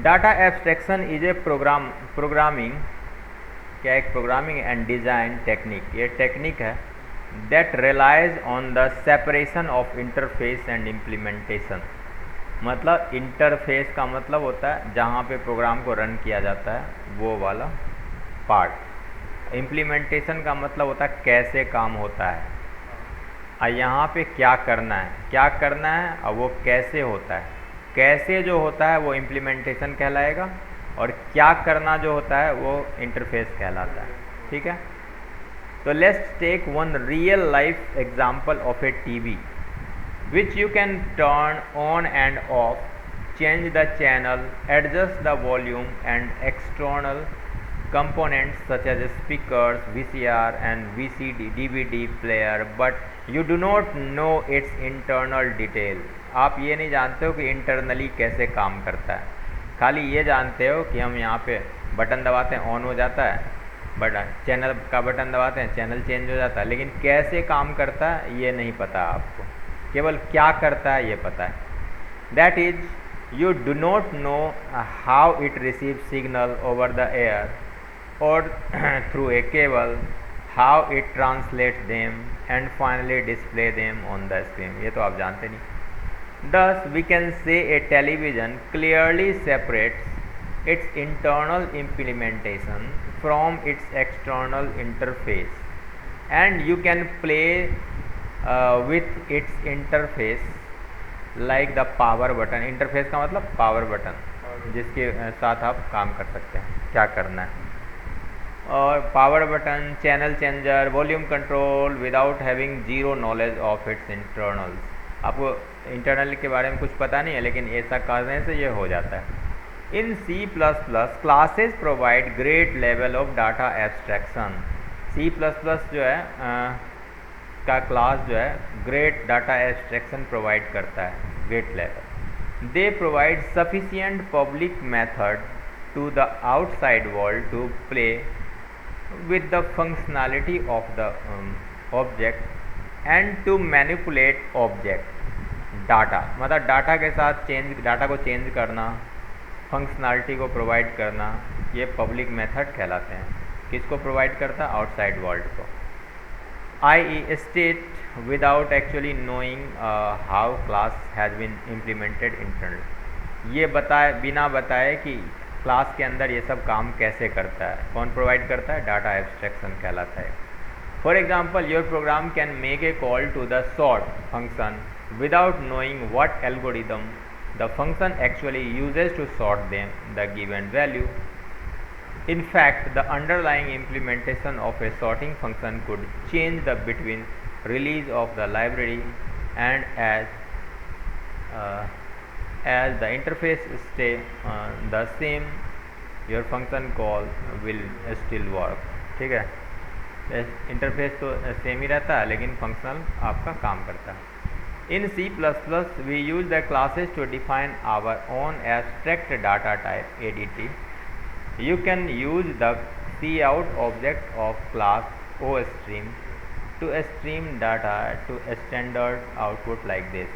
Data abstraction is a programming क्या एक programming and design technique, ये टेक्निक है that relies on the separation of interface and implementation. मतलब interface का मतलब होता है जहाँ पे प्रोग्राम को रन किया जाता है वो वाला पार्ट। इम्प्लीमेंटेशन का मतलब होता है कैसे काम होता है, और यहाँ पे क्या करना है और वो कैसे होता है। कैसे जो होता है वो इम्प्लीमेंटेशन कहलाएगा और क्या करना जो होता है वो इंटरफेस कहलाता है। ठीक है, तो let's take one real life example of a TV which you can turn on and off, change the channel, adjust the volume and external components such as speakers, VCR and VCD, DVD player, but you do not know its internal detail। आप ये नहीं जानते हो कि internally कैसे काम करता है, खाली ये जानते हो कि हम यहाँ पे बटन दबाते हैं ऑन हो जाता है, बटन चैनल का बटन दबाते हैं चैनल चेंज हो जाता है, लेकिन कैसे काम करता है ये नहीं पता आपको, केवल क्या करता है ये पता है। That is you do not know how it receive signal over the air और through a cable, how it translate them and finally display them on the screen, ये तो आप जानते नहीं। Thus we can say a television clearly separates its internal implementation from its external interface, and you can play with its interface like the power button। interface का मतलब power button, जिसके साथ आप काम कर सकते हैं क्या करना है, और power button, channel changer, volume control without having zero knowledge of its internals. आपको इंटरनल के बारे में कुछ पता नहीं है, लेकिन ऐसा करने से ये हो जाता है। इन C++ classes provide great level of data abstraction. C++ जो है का क्लास जो है ग्रेट डाटा एब्स्ट्रैक्शन प्रोवाइड करता है, great level. They provide sufficient public method to the outside world to play with the functionality of the object and to manipulate object। Data मतलब data के साथ डाटा को change करना, functionality को provide करना, ये पब्लिक मेथड कहलाते हैं। किसको प्रोवाइड करता है? आउटसाइड वर्ल्ड को। i.e. state without actually knowing how class has been implemented internally। ये बिना बताए कि क्लास के अंदर ये सब काम कैसे करता है, कौन प्रोवाइड करता है? डाटा एब्स्ट्रैक्शन कहलाता है। For example your program can make a call to the sort function without knowing what algorithm the function actually uses to sort them the given value. In fact, the underlying implementation of a sorting function could change the between release of the library, and as the interface stay the same, your function call will still work। ठीक है, interface तो same ही रहता है लेकिन functional आपका काम करता है। In C++ we use the classes to define our own abstract data type ADT। You can use the cout object of class OStream to stream data to a standard output like this।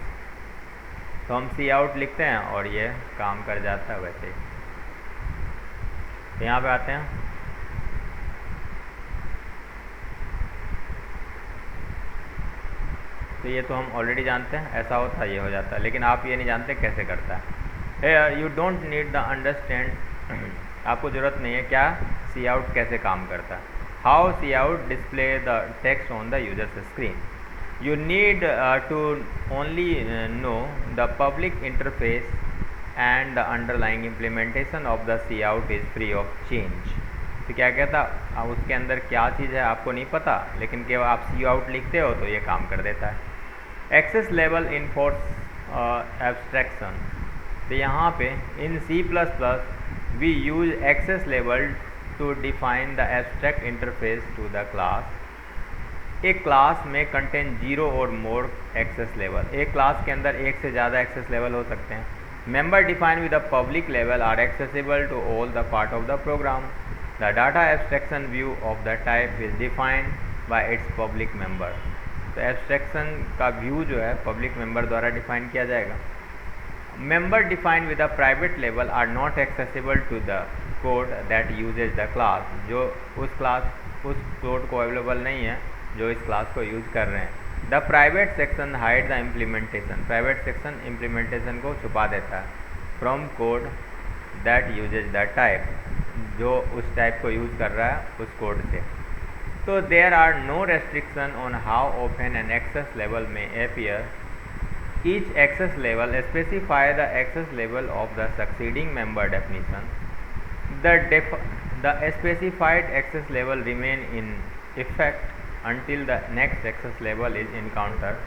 तो हम cout लिखते हैं और ये काम कर जाता है वैसे ही। तो यहाँ पे आते हैं, तो ये तो हम ऑलरेडी जानते हैं ऐसा होता है, ये हो जाता है, लेकिन आप ये नहीं जानते कैसे करता है। You don't need the understand, आपको ज़रूरत नहीं है क्या cout कैसे काम करता है। How cout display the text on the users screen. You need to only know the public interface and the underlying implementation of the cout is free of change. तो क्या कहता, अब उसके अंदर क्या चीज़ है आपको नहीं पता, लेकिन केवल आप cout लिखते हो तो ये काम कर देता है। Access level enforce abstraction. तो यहाँ पे in C++ we use access level to define the abstract interface to the class। एक क्लास में कंटेन 0 और मोर एक्सेस लेवल, एक क्लास के अंदर एक से ज़्यादा एक्सेस लेवल हो सकते हैं। Member defined with the public level are accessible to all the part of the program. The data abstraction view of the type is defined by its public member. तो abstraction का view जो है public member द्वारा define किया जाएगा। member defined with a private label are not accessible to the code that uses the class, जो उस code को अवेलेबल नहीं है जो इस क्लास को यूज कर रहे हैं। The private section hide the implementation, private section implementation को छुपा देता है from code that uses the type, जो उस टाइप को यूज़ कर रहा है उस कोड से। तो there are no restriction on how open an access level में appear. Each access level specify the access level of the succeeding member definition. The specified access level remain in effect until the next access level is encountered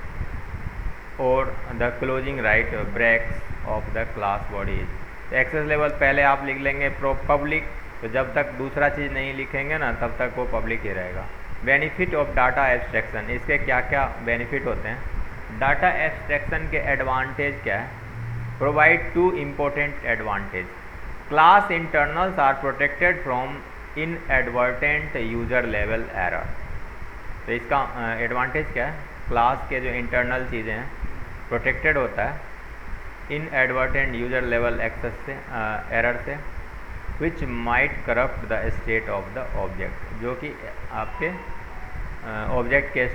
or the closing right breaks of the class body. Access level पहले आप लिख लेंगे public, तो जब तक दूसरा चीज़ नहीं लिखेंगे ना तब तक वो पब्लिक ही रहेगा। बेनिफिट ऑफ डाटा एब्स्ट्रैक्शन, इसके क्या क्या बेनिफिट होते हैं? डाटा एब्स्ट्रैक्शन के एडवांटेज क्या है? Provide two important advantage. Class internals are protected from inadvertent user level error. तो इसका एडवांटेज क्या है? क्लास के जो इंटरनल चीज़ें हैं प्रोटेक्टेड होता है इनएडवर्टेंट यूजर लेवल एक्सेस से, एरर से, which might corrupt the state of the object, जो कि आपके ऑब्जेक्ट के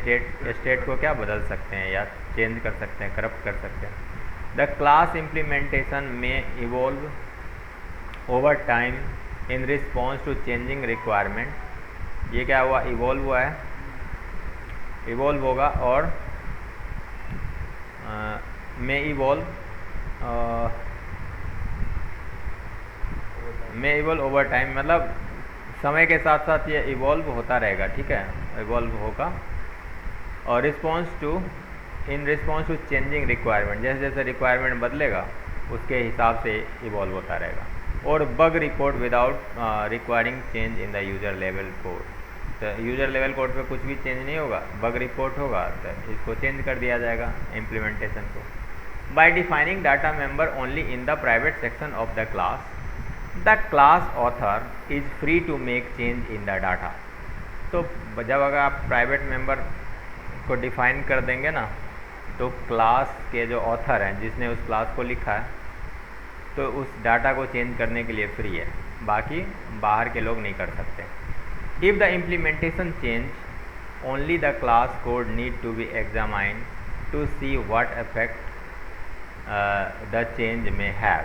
स्टेट को क्या बदल सकते हैं या चेंज कर सकते हैं, करप्ट कर सकते हैं। The class implementation may evolve over time in response to changing requirement. ये क्या हुआ? इवॉल्व हुआ है, इवॉल्व होगा और में इवॉल्व ओवर टाइम, मतलब समय के साथ साथ ये इवॉल्व होता रहेगा, ठीक है, इवॉल्व होगा। और in response to changing requirement, जैसे जैसे रिक्वायरमेंट बदलेगा उसके हिसाब से इवॉल्व होता रहेगा। और bug report without requiring change in the user level code, तो यूजर लेवल कोड पे कुछ भी चेंज नहीं होगा, बग रिपोर्ट होगा तो इसको चेंज कर दिया जाएगा इम्प्लीमेंटेशन को। By defining data member only in the private section of the class author is free to make change in the data. तो जब अगर आप प्राइवेट मेंबर को डिफाइन कर देंगे ना, तो क्लास के जो ऑथर हैं जिसने उस क्लास को लिखा है, तो उस डाटा को चेंज करने के लिए फ्री है, बाकी बाहर के लोग नहीं कर सकते। If the implementation change only the class code need to be examine to see what effect the change may have.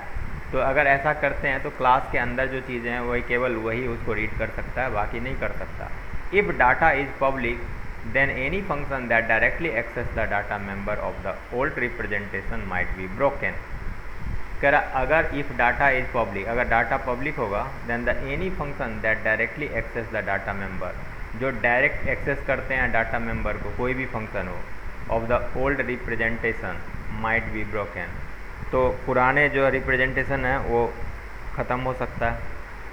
तो अगर ऐसा करते हैं तो क्लास के अंदर जो चीज़ें हैं वही केवल वही उसको रीड कर सकता है, बाकी नहीं कर सकता। If data is public then any function that directly access the data member of the old representation might be broken। कह रहा अगर if data is public, अगर डाटा पब्लिक होगा then the any function that directly access the data member, जो direct access करते हैं data member को, कोई भी फंक्शन हो, of the old representation might be broken, तो पुराने जो रिप्रेजेंटेशन है वो ख़त्म हो सकता है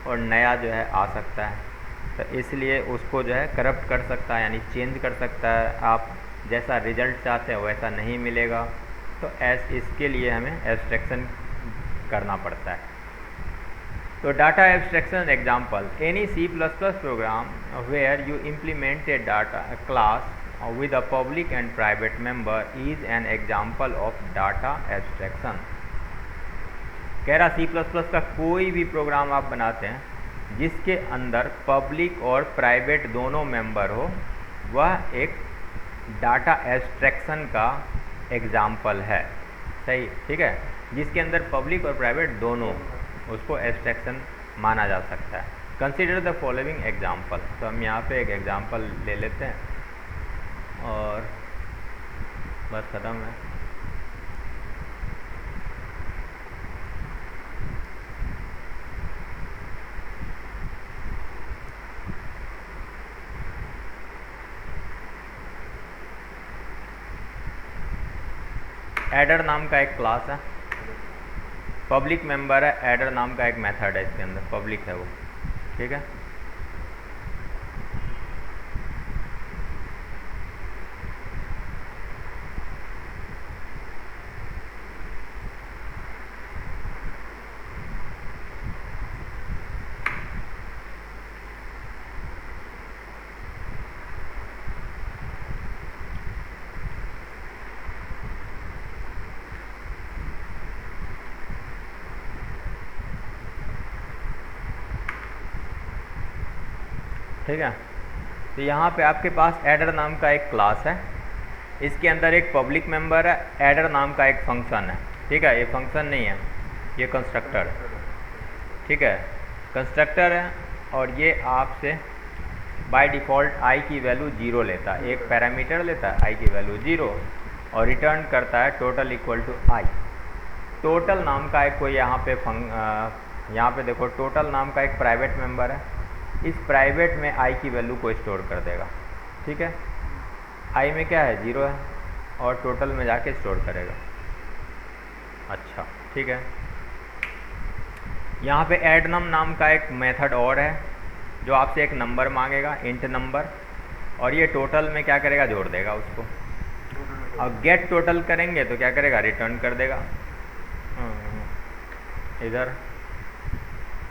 और नया जो है आ सकता है। तो इसलिए उसको जो है करप्ट कर सकता है, यानी चेंज कर सकता है। आप जैसा रिजल्ट चाहते हैं वैसा नहीं मिलेगा, तो इसके लिए हमें एब्स्ट्रैक्शन करना पड़ता है। तो data abstraction example, any C++ program where you implement a data class with a public and private member is an example of data abstraction। कह रहा C++ का कोई भी प्रोग्राम आप बनाते हैं जिसके अंदर पब्लिक और प्राइवेट दोनों मेंबर हो, वह एक डाटा एब्स्ट्रैक्शन का एग्जाम्पल है। सही, ठीक है, जिसके अंदर पब्लिक और प्राइवेट दोनों, उसको एब्स्ट्रैक्शन माना जा सकता है। Consider the following example. तो हम यहाँ पे एक एग्जाम्पल ले लेते हैं और बस ख़त्म है। एडर नाम का एक क्लास है, पब्लिक मेंबर है, एडर नाम का एक मेथड है, इसके अंदर पब्लिक है वो, ठीक है। ठीक है। तो यहाँ पे आपके पास एडर नाम का एक क्लास है, इसके अंदर एक पब्लिक मेंबर है, एडर नाम का एक फंक्शन है। ठीक है, ये फंक्शन नहीं है, ये कंस्ट्रक्टर है। ठीक है, कंस्ट्रक्टर है और ये आपसे बाय डिफ़ॉल्ट आई की वैल्यू 0 लेता है, एक पैरामीटर लेता है आई की वैल्यू 0 और रिटर्न करता है total equal to i. Total नाम का एक कोई यहाँ पे देखो टोटल नाम का एक प्राइवेट मेंबर है, इस प्राइवेट में आई की वैल्यू को स्टोर कर देगा। ठीक है, आई में क्या है 0 है और टोटल में जाके स्टोर करेगा। अच्छा ठीक है, यहाँ पे एडनम नाम का एक मेथड और है जो आपसे एक नंबर मांगेगा, इंट नंबर, और ये टोटल में क्या करेगा, जोड़ देगा उसको। और गेट टोटल करेंगे तो क्या करेगा, रिटर्न कर देगा। इधर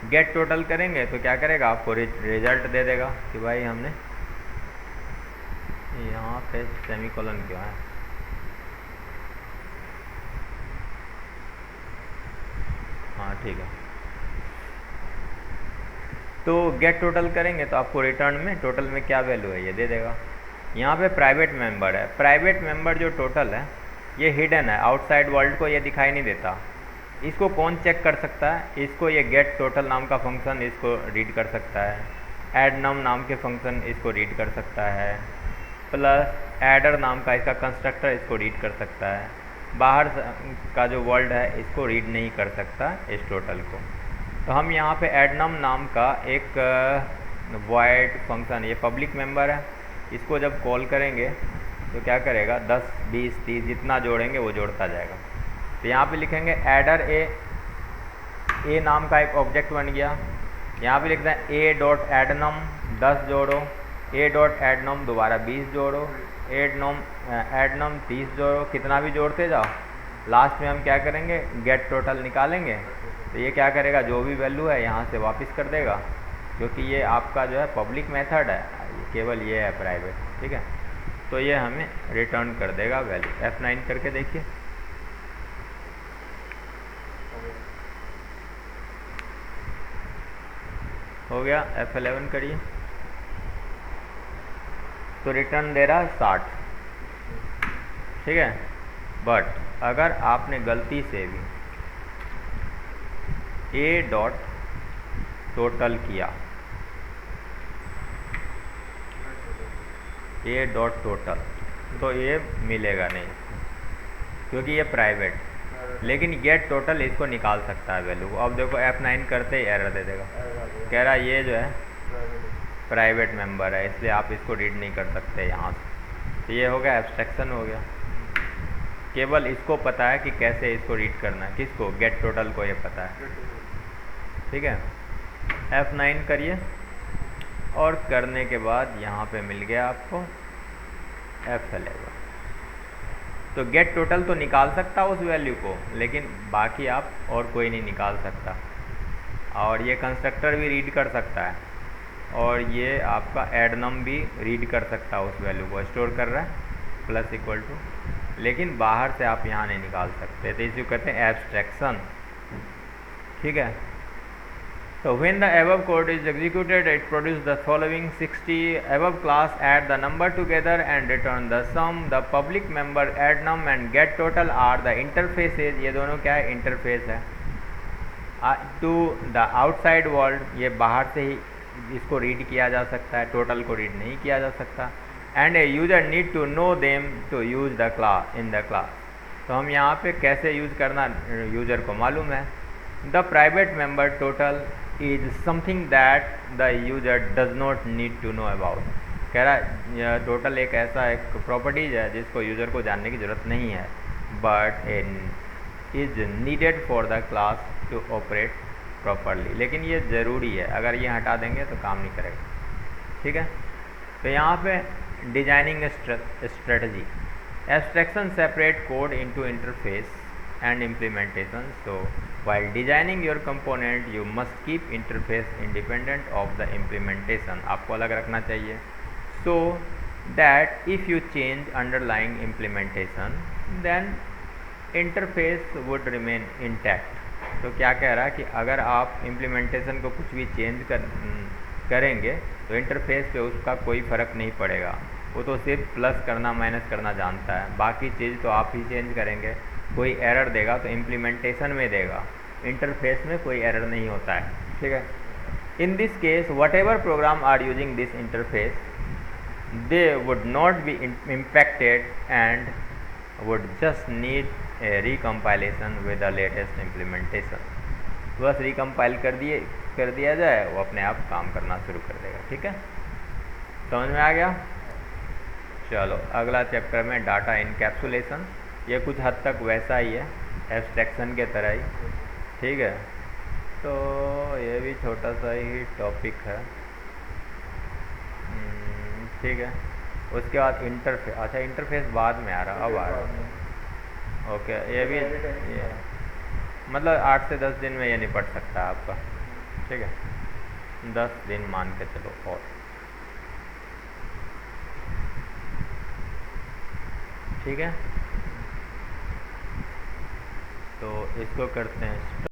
गेट टोटल करेंगे तो क्या करेगा, आपको रिजल्ट दे देगा कि भाई हमने, यहाँ पे सेमीकोलन क्यों है, हाँ ठीक है। तो गेट टोटल करेंगे तो आपको रिटर्न में टोटल में क्या वैल्यू है ये दे देगा। यहाँ पे प्राइवेट मेंबर है, प्राइवेट मेंबर जो टोटल है ये हिडन है, आउटसाइड वर्ल्ड को ये दिखाई नहीं देता। इसको कौन चेक कर सकता है, इसको ये गेट टोटल नाम का फंक्शन इसको रीड कर सकता है, एडनम नाम के फंक्शन इसको रीड कर सकता है, प्लस एडर नाम का इसका कंस्ट्रक्टर इसको रीड कर सकता है। बाहर का जो वर्ल्ड है इसको रीड नहीं कर सकता इस टोटल को। तो हम यहाँ पे एडनम नाम का एक वॉइड फंक्शन, ये पब्लिक मेंबर है, इसको जब कॉल करेंगे तो क्या करेगा, 10 20 30 जितना जोड़ेंगे वो जोड़ता जाएगा। तो यहाँ पे लिखेंगे एडर ए नाम का एक ऑब्जेक्ट बन गया, यहाँ पे लिखते हैं ए डॉट एडनम 10 जोड़ो, ए डॉट एडनम दोबारा 20 जोड़ो, एडनम 30 जोड़ो, कितना भी जोड़ते जाओ। लास्ट में हम क्या करेंगे, गेट टोटल निकालेंगे तो ये क्या करेगा, जो भी वैल्यू है यहाँ से वापस कर देगा, क्योंकि ये आपका जो है पब्लिक मेथड है, केवल ये है प्राइवेट। ठीक है, तो ये हमें रिटर्न कर देगा वैल्यू। F9 करके देखिए, हो गया। F11 करिए तो रिटर्न दे रहा है 60। ठीक है, बट अगर आपने गलती से भी ए डॉट टोटल किया, ए डॉट टोटल, तो ये मिलेगा नहीं क्योंकि ये प्राइवेट, लेकिन गेट टोटल इसको निकाल सकता है वैल्यू को। अब देखो F9 करते ही एरर दे देगा, कह रहा है ये जो है प्राइवेट मेंबर है इसलिए आप इसको रीड नहीं कर सकते यहाँ से। तो ये हो गया एब्स्ट्रैक्शन हो गया, केवल इसको पता है कि कैसे इसको रीड करना है, किसको, गेट टोटल को ये पता है। ठीक है, F9 करिए और करने के बाद यहाँ पे मिल गया आपको F11। तो गेट टोटल तो निकाल सकता उस वैल्यू को, लेकिन बाकी आप और कोई नहीं निकाल सकता। और ये कंस्ट्रक्टर भी रीड कर सकता है और ये आपका एडनम भी रीड कर सकता है, उस वैल्यू को स्टोर कर रहा है प्लस इक्वल टू, लेकिन बाहर से आप यहाँ नहीं निकाल सकते। तो इसी को कहते हैं एब्स्ट्रैक्शन। ठीक है, so when the above code is executed, it produces the following 60 above class, add the number together and return the sum. The public member addNum and getTotal are the interfaces. ये दोनों क्या है, interface है to the outside world। ये बाहर से ही इसको read किया जा सकता है, टोटल को रीड नहीं किया जा सकता। and a user need to know them to use the class in the class। तो हम यहाँ पे कैसे यूज़ करना यूज़र को मालूम है। the private member total is something that the user does not need to know about। कह रहा है टोटल एक ऐसा एक प्रॉपर्टीज है जिसको यूज़र को जानने की ज़रूरत नहीं है, but is needed for the class to operate properly. लेकिन ये ज़रूरी है, अगर ये हटा देंगे तो काम नहीं करेगा। ठीक है, तो यहाँ पे designing strategy, abstraction separate code into interface and implementation। So while designing your component you must keep interface independent of the implementation। आपको अलग रखना चाहिए, so that if you change underlying implementation then interface would remain intact। तो क्या कह रहा है कि अगर आप implementation को कुछ भी चेंज करेंगे तो इंटरफेस पे उसका कोई फ़र्क नहीं पड़ेगा, वो तो सिर्फ प्लस करना माइनस करना जानता है, बाकी चीज़ तो आप ही चेंज करेंगे। कोई एरर देगा तो इम्प्लीमेंटेशन में देगा, इंटरफेस में कोई एरर नहीं होता है, ठीक है। In this case whatever program are using this interface they would not be impacted and would just need a recompilation with the latest implementation. बस रिकम्पाइल कर दिया जाए, वो अपने आप काम करना शुरू कर देगा, ठीक है। समझ में आ गया? चलो अगला चैप्टर में डाटा इनकैप्सुलेशन, ये कुछ हद तक वैसा ही है, एब्स्ट्रैक्शन के तरह ही, ठीक है। तो ये भी छोटा सा ही टॉपिक है, ठीक है। उसके बाद इंटरफेस, अच्छा इंटरफेस बाद में आ रहा, अब आ रहा, ओके। ये भी ये मतलब 8 से 10 दिन में ये निपट सकता है आपका, ठीक है, 10 दिन मान के चलो। और ठीक है, तो इसको करते हैं।